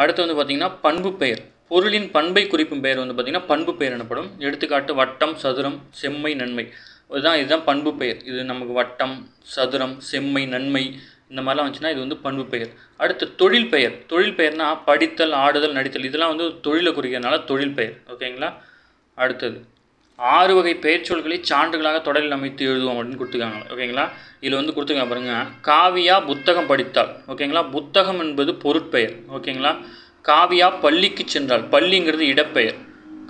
அடுத்து வந்து பார்த்திங்கன்னா பண்பு பெயர். பொருளின் பண்பை குறிக்கும் பெயர் வந்து பார்த்திங்கன்னா பண்பு பெயர் எனப்படும். எடுத்துக்காட்டு வட்டம், சதுரம், செம்மை, நன்மை. இதுதான் பண்பு பெயர். இது நமக்கு வட்டம், சதுரம், செம்மை, நன்மை இந்த மாதிரிலாம் வந்துச்சுன்னா இது வந்து பண்பு பெயர். அடுத்து தொழில் பெயர். தொழில் பெயர்னா படித்தல், ஆடுதல், நடித்தல், இதெல்லாம் வந்து தொழிலை குறிக்கிறதுனால தொழில் பெயர். ஓகேங்களா? அடுத்தது 6 வகை பெயர்ச்சொல்களை சான்றுகளாக தொடரில் அமைத்து எழுதுவோம் அப்படின்னு கொடுத்துருக்காங்க. ஓகேங்களா? இதில் வந்து கொடுத்துருக்காங்க பாருங்கள். காவியா புத்தகம் படித்தாள். ஓகேங்களா? புத்தகம் என்பது பொருட்பெயர். ஓகேங்களா? காவியா பள்ளிக்கு சென்றாள். பள்ளிங்கிறது இடப்பெயர்.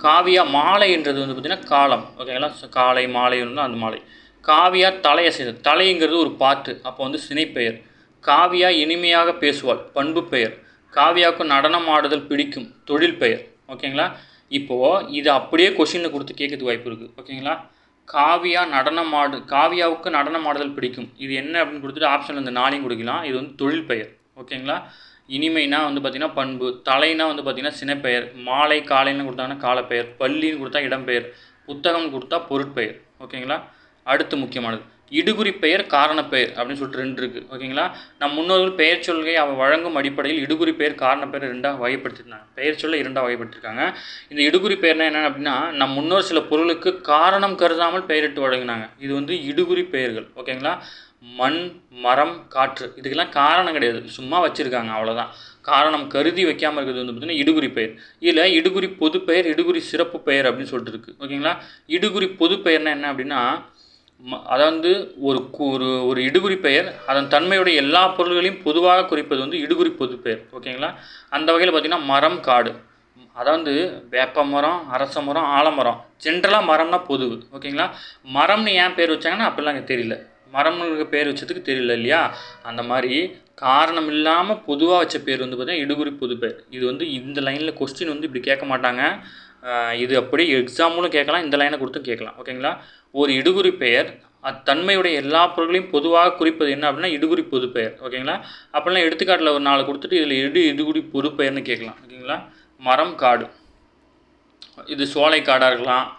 காவியா மாலை என்றது வந்து பார்த்திங்கன்னா காலம். ஓகேங்களா? காலை, மாலை வந்து அந்த மாலை. காவியா தலையசைதல். தலைங்கிறது ஒரு பாட்டு, அப்போ வந்து சினைப்பெயர். காவியா இனிமையாக பேசுவாள். பண்பு பெயர். காவியாவுக்கு நடனம் ஆடுதல் பிடிக்கும். தொழில் பெயர். ஓகேங்களா? இப்போது இது அப்படியே கொஷினில் கொடுத்து கேட்கறதுக்கு வாய்ப்பு இருக்குது. ஓகேங்களா? காவியாவுக்கு நடனம் ஆடுதல் பிடிக்கும். இது என்ன அப்படின்னு கொடுத்துட்டு ஆப்ஷனில் இந்த 4 கொடுக்கலாம். இது வந்து தொழில் பெயர். ஓகேங்களா? இனிமைனா வந்து பார்த்திங்கன்னா பண்பு. தலைனா வந்து பார்த்திங்கன்னா சினைப்பெயர். மாலை, காலைன்னு கொடுத்தாங்கன்னா காலப்பெயர். பள்ளின்னு கொடுத்தா இடம்பெயர். புத்தகம் கொடுத்தா பொருட்பெயர். ஓகேங்களா? அடுத்து முக்கியமானது இடுகுறி பெயர், காரணப்பெயர் அப்படின்னு சொல்லிட்டு 2 இருக்குது. ஓகேங்களா? நம் முன்னோர்கள் பெயர் சொல்கை அவ வழங்கும் அடிப்படையில் இடுகுறி பெயர், காரணப்பெயர் 2ஆக வகைப்படுத்திருந்தாங்க. பெயர் சொல்ல 2ஆக வகைப்படுத்திருக்காங்க. இந்த இடுகுறி பெயர்னா என்ன அப்படின்னா நம் முன்னோர் சில பொருளுக்கு காரணம் கருதாமல் பெயரிட்டு வழங்கினாங்க. இது வந்து இடுகுறி பெயர்கள். ஓகேங்களா? மண், மரம், காற்று, இதுக்கெல்லாம் காரணம் கிடையாது, சும்மா வச்சுருக்காங்க, அவ்வளோதான். காரணம் கருதி வைக்காமல் இருக்கிறது வந்து பார்த்திங்கன்னா இடுகுறி பெயர். இதில் இடுகுறி பொது பெயர், இடுகுறி சிறப்பு பெயர் அப்படின்னு சொல்லிட்டு இருக்குது. ஓகேங்களா? இடுகுறி பொது பெயர்னா என்ன அப்படின்னா அதாவது ஒரு இடுகுறி பெயர் அதன் தன்மையுடைய எல்லா பொருள்களையும் பொதுவாக குறிப்பது வந்து இடுகுறி பொது பெயர். ஓகேங்களா? அந்த வகையில் பார்த்திங்கன்னா மரம், காடு, அதாவது வேப்ப மரம், அரச மரம், ஆலமரம், ஜென்ரலாக மரம்னா பொது. ஓகேங்களா? மரம்னு ஏன் பேர் வச்சாங்கன்னா அப்படிலாம் எனக்கு தெரியல. மரம்னு பேர் வச்சதுக்கு தெரியல இல்லையா? அந்த மாதிரி காரணம் இல்லாமல் பொதுவாக வச்ச பேர் வந்து பார்த்திங்கன்னா இடுகுறி பொது பெயர். இது வந்து இந்த லைனில் கொஸ்டின் வந்து இப்படி கேட்க மாட்டாங்க. இது அப்படியே எக்ஸாம்பிளும் கேட்கலாம், இந்த லைனை கொடுத்தும் கேட்கலாம். ஓகேங்களா? ஒரு இடுகுறி பெயர் அத்தன்மையுடைய எல்லா பொருட்களையும் பொதுவாக குறிப்பது என்ன அப்படின்னா இடுகுறி பொது பெயர். ஓகேங்களா? அப்படிலாம் எடுத்துக்காட்டில் ஒரு 4 கொடுத்துட்டு இதில் இடுகுறி பொது பெயர்னு கேட்கலாம். ஓகேங்களா? மரம், காடு, இது சோலை காடாக இருக்கலாம்.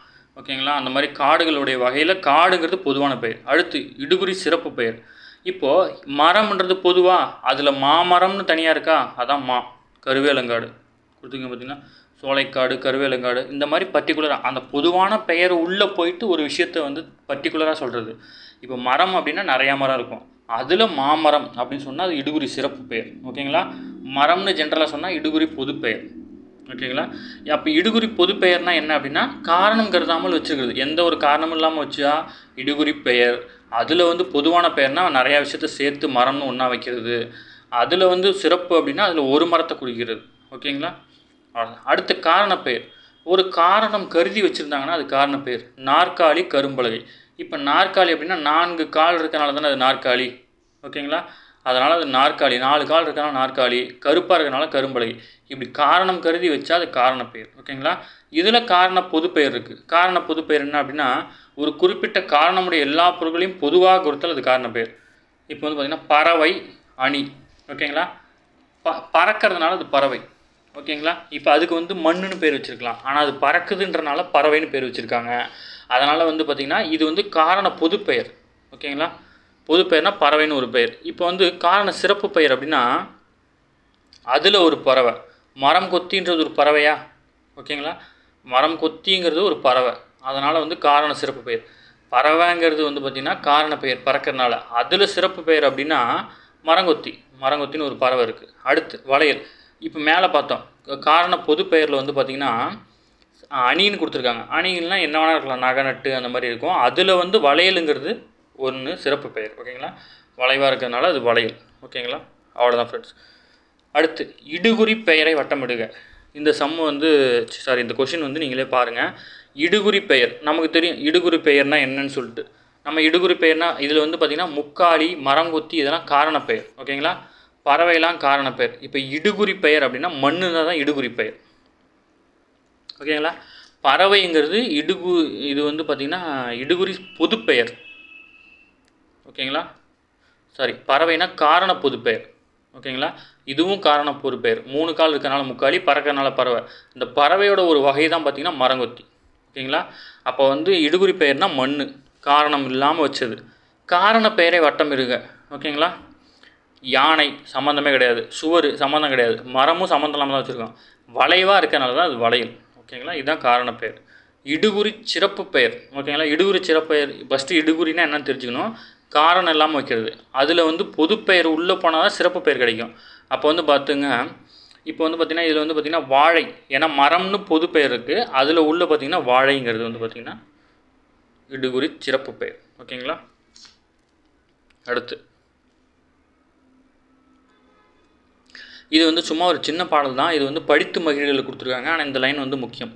ஓகேங்களா? அந்த மாதிரி காடுகளுடைய வகையில் காடுங்கிறது பொதுவான பெயர். அடுத்து இடுகுறி சிறப்பு பெயர். இப்போது மரம்ன்றது பொதுவாக, அதில் மாமரம்னு தனியாக இருக்கா, அதான் கருவேலங்காடு கொடுத்துங்க. பார்த்திங்கன்னா சோலைக்காடு, கருவேலங்காடு, இந்த மாதிரி பர்டிகுலராக அந்த பொதுவான பெயர் உள்ளே போயிட்டு ஒரு விஷயத்தை வந்து பர்டிகுலராக சொல்கிறது. இப்போ மரம் அப்படின்னா நிறையா மரம் இருக்கும், அதில் மாமரம் அப்படின்னு சொன்னால் அது இடுகுறி சிறப்பு பெயர். ஓகேங்களா? மரம்னு ஜென்ரலாக சொன்னால் இடுகுறி பொது பெயர். ஓகேங்களா? அப்போ இடுகுறி பொது பெயர்னால் என்ன அப்படின்னா காரணம் கருதாமல் வச்சுருக்கிறது. எந்த ஒரு காரணமும் இல்லாமல் வச்சா இடுகுறி பெயர். அதில் வந்து பொதுவான பெயர்னால் நிறையா விஷயத்தை சேர்த்து மரம்னு ஒன்றா வைக்கிறது. அதில் வந்து சிறப்பு அப்படின்னா அதில் ஒரு மரத்தை குறிக்கிறது. ஓகேங்களா? அடுத்து காரணப்பெயர். ஒரு காரணம் கருதி வச்சுருந்தாங்கன்னா அது காரணப்பெயர். நாற்காலி, கரும்பலகை. இப்போ நாற்காலி அப்படின்னா 4 கால் இருக்கனால தானே அது நாற்காலி. ஓகேங்களா? அதனால் அது நாற்காலி. 4 கால் இருக்கனால நாற்காலி, கருப்பாக இருக்கனால கரும்பலகை. இப்படி காரணம் கருதி வச்சா அது காரணப்பெயர். ஓகேங்களா? இதில் காரண பொது பெயர் இருக்குது. காரண பொது பெயர் என்ன அப்படின்னா ஒரு குறிப்பிட்ட காரணமுடைய எல்லா பொருட்களையும் பொதுவாக கொடுத்தால் அது காரணப்பெயர். இப்போ வந்து பார்த்திங்கன்னா பறவை, அணி. ஓகேங்களா? பறக்கிறதுனால அது பறவை. ஓகேங்களா? இப்போ அதுக்கு வந்து மண்ணுன்னு பேர் வச்சுருக்கலாம், ஆனால் அது பறக்குதுன்றனால பறவைன்னு பேர் வச்சுருக்காங்க. அதனால் வந்து பார்த்திங்கன்னா இது வந்து காரண பொது பெயர். ஓகேங்களா? பொது பெயர்னால் பறவைன்னு ஒரு பெயர். இப்போ வந்து காரண சிறப்பு பெயர் அப்படின்னா அதில் ஒரு பறவை. மரம் கொத்தின்றது ஒரு பறவையா? ஓகேங்களா? மரம் கொத்திங்கிறது ஒரு பறவை, அதனால் வந்து காரண சிறப்பு பெயர். பறவைங்கிறது வந்து பார்த்திங்கன்னா காரண பெயர் பறக்கிறனால. அதில் சிறப்பு பெயர் அப்படின்னா மரங்கொத்தி. மரங்கொத்தின்னு ஒரு பறவை இருக்குது. அடுத்து வளையல். இப்போ மேலே பார்த்தோம் காரண பொது பெயரில் வந்து பார்த்திங்கன்னா அணின்னு கொடுத்துருக்காங்க. அணிகள்னால் என்ன வேணால் இருக்கலாம், நகை நட்டு அந்த மாதிரி இருக்கும். அதில் வந்து வளையலுங்கிறது ஒன்று சிறப்பு பெயர். ஓகேங்களா, வளைவாக இருக்கிறதுனால அது வளையல். ஓகேங்களா, அவ்வளோதான் ஃப்ரெண்ட்ஸ். அடுத்து இடுகுறி பெயரை வட்டமிடுக. இந்த சம் வந்து இந்த கொஷின் வந்து நீங்களே பாருங்கள். இடுகுறி பெயர் நமக்கு தெரியும். இடுகுறி பெயர்னால் என்னன்னு சொல்லிட்டு நம்ம இடுகுறி பெயர்னால் இதில் வந்து பார்த்திங்கன்னா முக்காலி, மரங்கொத்தி இதெல்லாம் காரண பெயர். ஓகேங்களா, பறவைலாம் காரண பெயர். இப்போ இடுகுறி பெயர் அப்படின்னா மண்ணு தான் இடுகுறி பெயர். ஓகேங்களா, பறவைங்கிறது இது வந்து பார்த்திங்கன்னா இடுகுறி பொது பெயர். ஓகேங்களா, பறவைனா காரண பொது பெயர். ஓகேங்களா, இதுவும் காரண பொது பெயர். 3 கால் இருக்கிறனால முக்காலி, பறக்கிறனால பறவை. இந்த பறவையோட ஒரு வகை தான் பார்த்திங்கன்னா மரங்கொத்தி. ஓகேங்களா, அப்போ வந்து இடுகுறி பெயர்னால் மண், காரணம் இல்லாமல் வச்சது. காரண பெயரை வட்டமிடுக. ஓகேங்களா, யானை சம்மந்தமே கிடையாது, சுவர் சம்மந்தம் கிடையாது, மரமும் சம்மந்தம் இல்லாமல் தான் வச்சுருக்கோம். வளைவாக இருக்கிறனால தான் அது வளையல். ஓகேங்களா, இதுதான் காரண பெயர். இடுகுறி சிறப்பு பெயர். ஓகேங்களா, இடுகுறி சிறப்பு பெயர் ஃபஸ்ட்டு இடுகுறினா என்னன்னு தெரிஞ்சுக்கணும். காரணம் இல்லாமல் வைக்கிறது. அதில் வந்து பொது பெயர் உள்ளே போனால் தான் சிறப்பு பெயர் கிடைக்கும். அப்போ வந்து பார்த்துங்க, இப்போ வந்து பார்த்திங்கன்னா இதில் வந்து பார்த்திங்கன்னா வாழை, ஏன்னா மரம்னு பொது பெயர் இருக்குது, அதில் உள்ள பார்த்திங்கன்னா வாழைங்கிறது வந்து பார்த்திங்கன்னா இடுகுறி சிறப்பு பெயர். ஓகேங்களா, அடுத்து இது வந்து சும்மா ஒரு சின்ன பாடல் தான். இது வந்து படித்து மகிழ்களில் கொடுத்துருக்காங்க. ஆனால் இந்த லைன் வந்து முக்கியம்.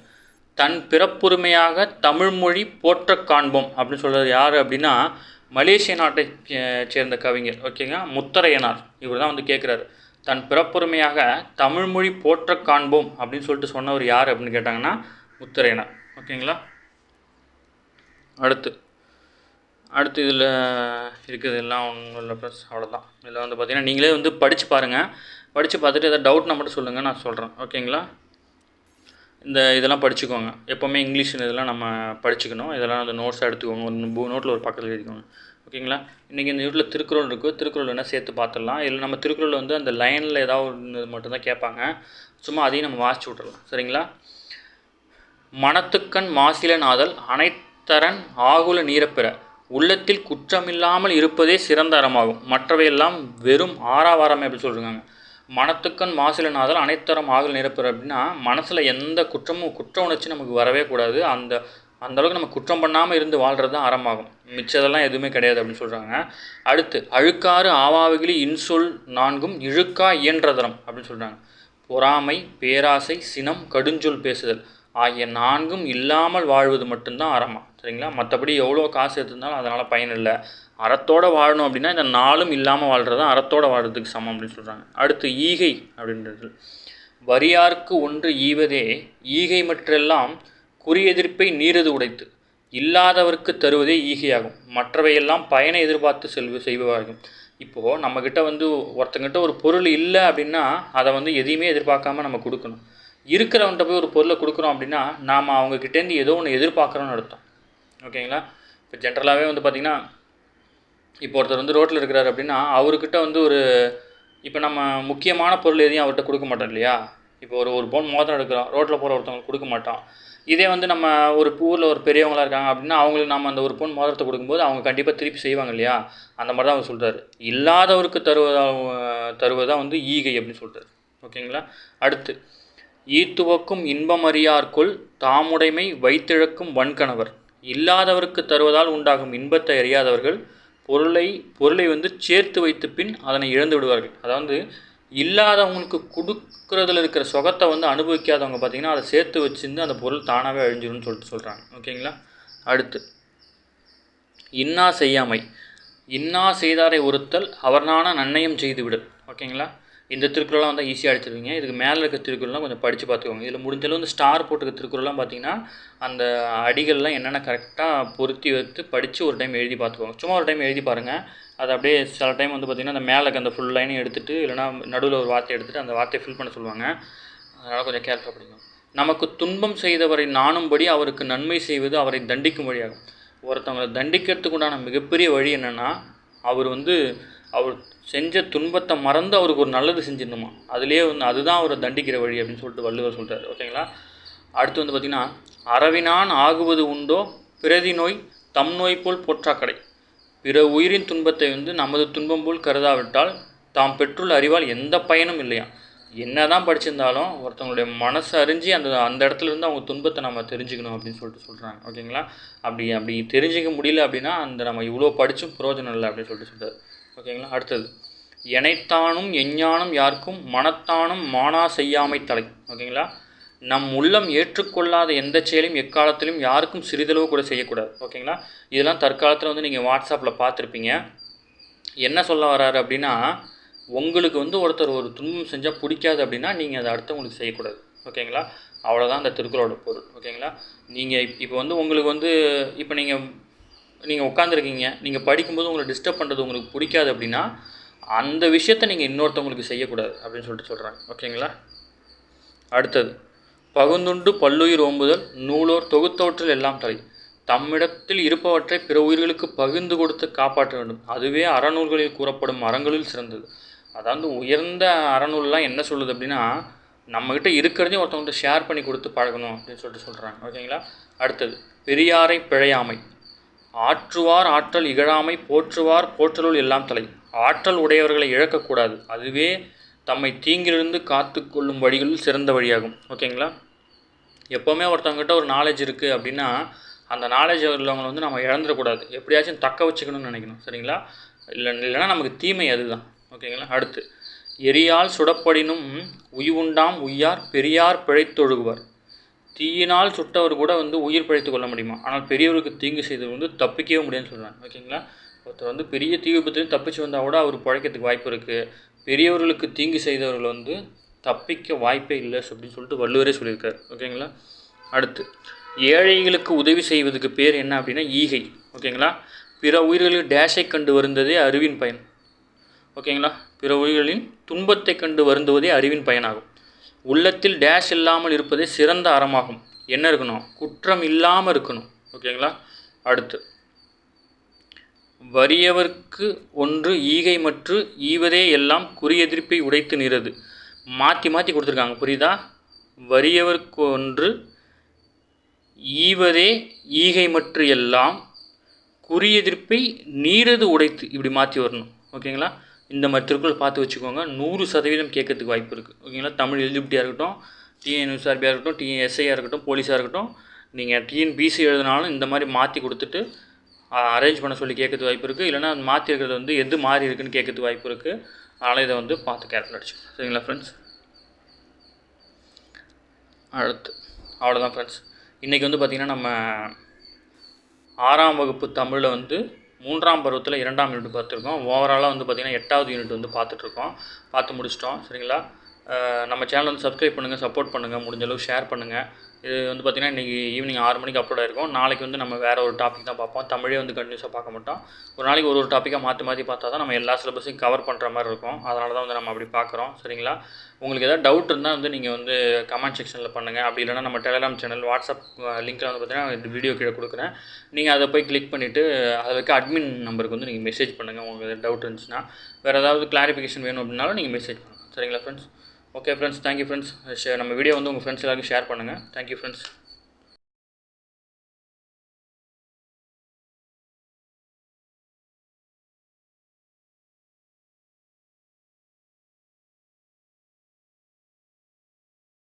தன் பிறப்புரிமையாக தமிழ்மொழி போற்ற காண்போம் அப்படின்னு சொல்கிறது யார் அப்படின்னா மலேசிய நாட்டை சேர்ந்த கவிஞர். ஓகேங்க, முத்தரையனார். இவர் தான் வந்து கேட்குறாரு, தன் பிறப்புரிமையாக தமிழ்மொழி போற்ற காண்போம் அப்படின்னு சொல்லிட்டு சொன்னவர் யார் அப்படின்னு கேட்டாங்கன்னா முத்தரையனார். ஓகேங்களா, அடுத்து இதில் இருக்கிறது எல்லாம் ஒன்றும் இல்லை ப்ளஸ் அவ்வளோதான். இதில் வந்து பார்த்திங்கன்னா நீங்களே வந்து படித்து பாருங்கள். படித்து பார்த்துட்டு எதாவது டவுட்னா மட்டும் சொல்லுங்கள், நான் சொல்கிறேன். ஓகேங்களா, இதெல்லாம் படிச்சுக்கோங்க. எப்போவுமே இங்கிலீஷ் இதெல்லாம் நம்ம படிச்சுக்கணும். இதெல்லாம் அந்த நோட்ஸாக எடுத்துக்கோங்க. ஒரு நோட்டில் ஒரு பக்கத்தில் எழுதிக்கோங்க. ஓகேங்களா, இன்றைக்கி இந்த வீட்டில் திருக்குறள் இருக்குது. திருக்குறள் வேணால் சேர்த்து பார்த்துடலாம். இல்லை நம்ம திருக்குறள் வந்து அந்த லைனில் ஏதாவது ஒன்று மட்டும்தான் கேட்பாங்க, சும்மா அதையும் நம்ம வாசிச்சு விட்றலாம். சரிங்களா, மனத்துக்கண் மாசிலன் ஆதல் அனைத்தரன் ஆகுல நீரப்பெற உள்ளத்தில் குற்றமில்லாமல் இருப்பதே சிறந்த அறமாகும், மற்றவையெல்லாம் வெறும் ஆறாவாரமே அப்படி சொல்கிறாங்க. மனத்துக்கண் மாசிலன் ஆதல் அனைத்தரம் ஆகுல நீரப்பெற அப்படின்னா மனசில் எந்த குற்ற உணர்ச்சி நமக்கு வரவே கூடாது. அந்த அளவுக்கு நம்ம குற்றம் பண்ணாமல் இருந்து வாழ்கிறது தான் அறமாகும். மிச்சதெல்லாம் எதுவுமே கிடையாது அப்படின்னு சொல்கிறாங்க. அடுத்து அழுக்காறு ஆவாவிகளி இன்சொல் நான்கும் இழுக்கா இயன்றதரம் அப்படின்னு சொல்கிறாங்க. பொறாமை, பேராசை, சினம், கடுஞ்சொல் பேசுதல் ஆகிய 4ம் இல்லாமல் வாழ்வது மட்டும்தான் அறமா. சரிங்களா, மற்றபடி எவ்வளோ காசு எடுத்திருந்தாலும் அதனால் பயன் இல்லை. அறத்தோடு வாழணும் அப்படின்னா இந்த 4ம் இல்லாமல் வாழ்கிறது தான் அறத்தோடு வாழ்கிறதுக்கு சமம் அப்படின்னு சொல்கிறாங்க. அடுத்து ஈகை அப்படின்றது வரியார்க்கு ஒன்று ஈவதே ஈகை மற்றெல்லாம் குறியெதிர்ப்பை நீரது உடைத்து இல்லாதவருக்கு தருவதே ஈகையாகும், மற்றவையெல்லாம் பயனை எதிர்பார்த்து செய்வாகும். இப்போது நம்மக்கிட்ட வந்து ஒருத்தங்கிட்ட ஒரு பொருள் இல்லை அப்படின்னா அதை வந்து எதையுமே எதிர்பார்க்காம நம்ம கொடுக்கணும். இருக்கிறவன்கிட்ட போய் ஒரு பொருளை கொடுக்குறோம் அப்படின்னா நாம் அவங்கக்கிட்டேருந்து ஏதோ ஒன்று எதிர்பார்க்குறோன்னு அர்த்தம். ஓகேங்களா, இப்போ ஜென்ரலாகவே வந்து பார்த்திங்கன்னா இப்போ ஒருத்தர் வந்து ரோட்டில் இருக்கிறார் அப்படின்னா அவர்கிட்ட வந்து இப்போ நம்ம முக்கியமான பொருள் எதையும் அவர்கிட்ட கொடுக்க மாட்டோம் இல்லையா. இப்போ ஒரு பவுன் மோதிரம் எடுக்கிறோம், ரோட்டில் போகிற ஒருத்தவங்களுக்கு கொடுக்க மாட்டோம். இதே வந்து நம்ம ஒரு ஊரில் ஒரு பெரியவங்களாக இருக்காங்க அப்படின்னா அவங்களுக்கு நம்ம அந்த ஒரு பவுன் மோதிரத்தை கொடுக்கும்போது அவங்க கண்டிப்பாக திருப்பி செய்வாங்க இல்லையா. அந்த மாதிரி தான் அவர் சொல்கிறார், இல்லாதவருக்கு தருவதாக வந்து ஈகை அப்படின்னு சொல்கிறார். ஓகேங்களா, அடுத்து ஈத்துவக்கும் இன்பமறியார்க்குள் தாமுடைமை வைத்திழக்கும் வன்கணவர் இல்லாதவருக்கு தருவதால் உண்டாகும் இன்பத்தை அறியாதவர்கள் பொருளை வந்து சேர்த்து வைத்து பின் அதனை இழந்து விடுவார்கள். அதாவது இல்லாதவங்களுக்கு கொடுக்குறதுல இருக்கிற சுகத்தை வந்து அனுபவிக்காதவங்க பார்த்திங்கன்னா அதை சேர்த்து வச்சுருந்து அந்த பொருள் தானாகவே அழிஞ்சிடும்னு சொல்கிறாங்க. ஓகேங்களா, அடுத்து இன்னா செய்யாமை இன்னா செய்தாரை ஒருத்தல் அவர்னான நன்னயம் செய்து விடல். ஓகேங்களா, இந்த திருக்குறள்லாம் வந்து ஈஸியாக அடிச்சிருவீங்க. இதுக்கு மேலே இருக்க திருக்குறள்லாம் கொஞ்சம் படித்து பார்த்துக்கோங்க. இதில் முடிஞ்சளவு இந்த ஸ்டார் போட்டுக்க திருக்குறள்லாம் பார்த்திங்கன்னா அந்த அடிகள்லாம் என்னென்ன கரெக்டாக பொருத்தி வைத்து படித்து ஒரு டைம் எழுதி பார்த்துக்கோங்க. சும்மா ஒரு டைம் எழுதி பாருங்கள். அது அப்படியே சில டைம் வந்து பார்த்திங்கன்னா அந்த மேலே அந்த ஃபுல் லைனையும் எடுத்துகிட்டு இல்லைனா நடுவில் ஒரு வார்த்தை எடுத்துகிட்டு அந்த வார்த்தையை ஃபில் பண்ண சொல்லுவாங்க. அதனால் கொஞ்சம் கேர்ஃபுல்லாக படிக்கணும். நமக்கு துன்பம் செய்தவரை நாணும்படி அவருக்கு நன்மை செய்வது அவரை தண்டிக்கும் வழியாகும். ஒருத்தவங்களை தண்டிக்கிறதுக்கு உண்டான மிகப்பெரிய வழி என்னென்னா அவர் செஞ்ச துன்பத்தை மறந்து அவருக்கு ஒரு நல்லது செஞ்சிடணுமா. அதுலேயே வந்து அதுதான் அவரை தண்டிக்கிற வழி அப்படின்னு சொல்லிட்டு வள்ளுவர் சொல்கிறார். ஓகேங்களா, அடுத்து வந்து பார்த்திங்கன்னா அறவினான் ஆகுவது உண்டோ பிரதி நோய் தம் நோய் போல் போற்றாக்கடை. பிற உயிரின் துன்பத்தை வந்து நமது துன்பம் போல் கருதாவிட்டால் தாம் பெற்றுள்ள அறிவால் எந்த பயனும் இல்லையா. என்ன தான் படிச்சிருந்தாலும் ஒருத்தவங்களுடைய மனசு அறிஞ்சு அந்த அந்த இடத்துல இருந்து அவங்க துன்பத்தை நம்ம தெரிஞ்சுக்கணும் அப்படின்னு சொல்கிறாங்க. ஓகேங்களா. அப்படி தெரிஞ்சிக்க முடியல அப்படின்னா அந்த நம்ம இவ்வளோ படித்தும் பிரயோஜனம் இல்லை அப்படின்னு சொல்கிறார். ஓகேங்களா. அடுத்தது, எனைத்தானும் எஞ்ஞானும் யாருக்கும் மனத்தானும் மானா செய்யாமை தலை. ஓகேங்களா. நம் உள்ளம் ஏற்றுக்கொள்ளாத எந்த செயலையும் எக்காலத்திலும் யாருக்கும் சிறிதளவு கூட செய்யக்கூடாது. ஓகேங்களா. இதெல்லாம் தற்காலத்தில் வந்து நீங்கள் வாட்ஸ்அப்பில் பார்த்துருப்பீங்க. என்ன சொல்ல வராரு அப்படின்னா, உங்களுக்கு வந்து ஒருத்தர் ஒரு துன்பம் செஞ்சால் பிடிக்காது அப்படின்னா நீங்கள் அதை அடுத்தவங்களுக்கு செய்யக்கூடாது. ஓகேங்களா. அவ்வளோதான் அந்த திருக்குறளோட பொருள். ஓகேங்களா. நீங்கள் இப்போ வந்து உங்களுக்கு வந்து இப்போ நீங்கள் உட்காந்துருக்கீங்க, நீங்கள் படிக்கும்போது உங்களை டிஸ்டர்ப் பண்ணுறது உங்களுக்கு பிடிக்காது அப்படின்னா அந்த விஷயத்தை நீங்கள் இன்னொருத்தவங்களுக்கு செய்யக்கூடாது அப்படின்னு சொல்கிறாங்க. ஓகேங்களா. அடுத்தது, பகுந்துண்டு பல்லுயிர் ஓம்புதல் நூலோர் தொகுத்தவற்றில் எல்லாம் தலை. தம்மிடத்தில் இருப்பவற்றை பிற உயிர்களுக்கு பகிர்ந்து கொடுத்து காப்பாற்ற வேண்டும். அதுவே அறநூல்களில் கூறப்படும் அறங்களில் சிறந்தது. அதாவது உயர்ந்த அறநூல்லாம் என்ன சொல்லுது அப்படின்னா, நம்மக்கிட்ட இருக்கிறதையும் ஒருத்தவங்கள்ட்ட ஷேர் பண்ணி கொடுத்து பழகணும் அப்படின்னு சொல்கிறாங்க. ஓகேங்களா. அடுத்தது, பெரியாரை பிழையாமை. ஆற்றுவார் ஆற்றல் இகழாமை போற்றுவார் போற்றலுள் எல்லாம் தலை. ஆற்றல் உடையவர்களை இழக்கக்கூடாது. அதுவே தம்மை தீங்கிலிருந்து காத்து கொள்ளும் வழிகளில் சிறந்த வழியாகும். ஓகேங்களா. எப்போவுமே ஒருத்தவங்ககிட்ட ஒரு நாலேஜ் இருக்குது அப்படின்னா அந்த நாலேஜ் உள்ளவங்களை வந்து நம்ம இழந்துடக்கூடாது. எப்படியாச்சும் தக்க வச்சுக்கணும்னு நினைக்கணும். சரிங்களா. இல்லைன்னா நமக்கு தீமை அதுதான். ஓகேங்களா. அடுத்து, எரியால் சுடப்படினும் உய்வுண்டாம் உய்யார் பெரியார் பிழைத்தொழுகுவார். தீயினால் சுட்டவர் கூட வந்து உயிர் பிழைத்து கொள்ள முடியுமா, ஆனால் பெரியவருக்கு தீங்கு செய்தவர் வந்து தப்பிக்கவே முடியாதுன்னு சொல்கிறாங்க. ஓகேங்களா. ஒருத்தர் வந்து பெரிய தீ விபத்துலேயும் தப்பிச்சு வந்தால் கூட அவர் பிழைக்கிறதுக்கு வாய்ப்பு இருக்குது. பெரியவர்களுக்கு தீங்கு செய்தவர்கள் வந்து தப்பிக்க வாய்ப்பே இல்லை அப்படின்னு சொல்லிட்டு வள்ளுவரே சொல்லியிருக்காரு. ஓகேங்களா. அடுத்து, ஏழைகளுக்கு உதவி செய்வதுக்கு பேர் என்ன அப்படின்னா ஈகை. ஓகேங்களா. பிற உயிர்களில் டேஷை கண்டு வருந்ததே அறிவின் பயன். ஓகேங்களா. பிற உயிர்களின் துன்பத்தை கண்டு வருந்துவதே அறிவின் பயனாகும். உள்ளத்தில் டேஷ் இல்லாமல் இருப்பதே சிறந்த அறமாகும். என்ன இருக்கணும், குற்றம் இல்லாமல் இருக்கணும். ஓகேங்களா. அடுத்து, வறியவர்க்கு ஒன்று ஈகை மற்று ஈவதே எல்லாம் குறியெதிர்ப்பை உடைத்து நிறது. மாற்றி கொடுத்துருக்காங்க, புரியுதா. வறியவர்க்கு ஒன்று ஈவதே ஈகை மற்று எல்லாம் குறியெதிர்ப்பை நீரது உடைத்து, இப்படி மாற்றி வரணும். ஓகேங்களா. இந்த மாதிரி திருக்குறள் பார்த்து வச்சுக்கோங்க. 100% கேட்கறதுக்கு வாய்ப்பு இருக்குது. ஓகேங்களா. தமிழ் எலிஜிபிலிட்டியாக இருக்கட்டும், டிஎன்யூஎஸ்ஆர்பியாக இருக்கட்டும், டிஎன்எஸ்ஐயாக இருக்கட்டும், போலீஸாக இருக்கட்டும், நீங்கள் டிஎன்பிசி எழுதினாலும் இந்த மாதிரி மாற்றி கொடுத்துட்டு அரேஞ்ச் பண்ண சொல்லி கேட்கறதுக்கு வாய்ப்பு இருக்குது. இல்லைனா மாற்றி இருக்கிறது வந்து எது மாறி இருக்குதுன்னு கேட்கறதுக்கு வாய்ப்பு இருக்குது. அதனால் இதை வந்து பார்த்து கேர்ஃபுல் அடிச்சுக்கோங்க. சரிங்களா ஃப்ரெண்ட்ஸ். அடுத்து அவ்வளோதான் ஃப்ரெண்ட்ஸ். இன்றைக்கி வந்து பார்த்திங்கன்னா நம்ம 6ஆம் வகுப்பு தமிழில் வந்து 3ஆம் பருவத்தில் 2ஆம் யூனிட் பார்த்துருக்கோம். ஓவராலாக வந்து பார்த்திங்கன்னா 8வது யூனிட் வந்து பார்த்து முடிச்சிட்டோம். சரிங்களா. நம்ம சேனல் வந்து சப்ஸ்கிரைப் பண்ணுங்கள், சப்போர்ட் பண்ணுங்கள், முடிஞ்சளவு ஷேர் பண்ணுங்கள். இது வந்து பார்த்திங்கன்னா இன்றைக்கி ஈவினிங் 6 மணிக்கு அப்லோட் ஆகிருக்கும். நாளைக்கு வந்து நம்ம வேறு ஒரு டாபிக் தான் பார்ப்போம். தமிழே வந்து கண்டினியூஸாக பார்க்க மாட்டோம். ஒரு நாளைக்கு ஒரு டாப்பிக்காக மாற்றி பார்த்தா தான் நம்ம எல்லா சிலபஸையும் கவர் பண்ணுற மாதிரி இருக்கும். அதனால தான் வந்து நம்ம அப்படி பார்க்குறோம். சரிங்களா. உங்களுக்கு எதாவது டவுட் இருந்தால் வந்து நீங்கள் வந்து கமெண்ட் செக்ஷனில் பண்ணுங்கள். அப்படி இல்லைனா நம்ம டெலிகிராம் சேனல், வாட்ஸ்அப் லிங்க்கில் வந்து பார்த்திங்கன்னா வீடியோ கீழே கொடுக்குறேன். நீங்கள் அதை போய் கிளிக் பண்ணிவிட்டு அதில் இருக்க அட்மின் நம்பருக்கு வந்து நீங்கள் மெசேஜ் பண்ணுங்கள். உங்களுக்கு எதாவது டவுட் இருந்துச்சுன்னா, வேறு ஏதாவது கிளாரிஃபிகேஷன் வேணும் அப்படின்னாலும் நீங்கள் மெசேஜ் பண்ணுங்கள். சரிங்களா friends. Okay friends, thank you friends. நம்ம வீடியோ வந்து உங்கள் ஃப்ரெண்ட்ஸ் எல்லாருக்கும் ஷேர் பண்ணுங்கள். Thank you friends.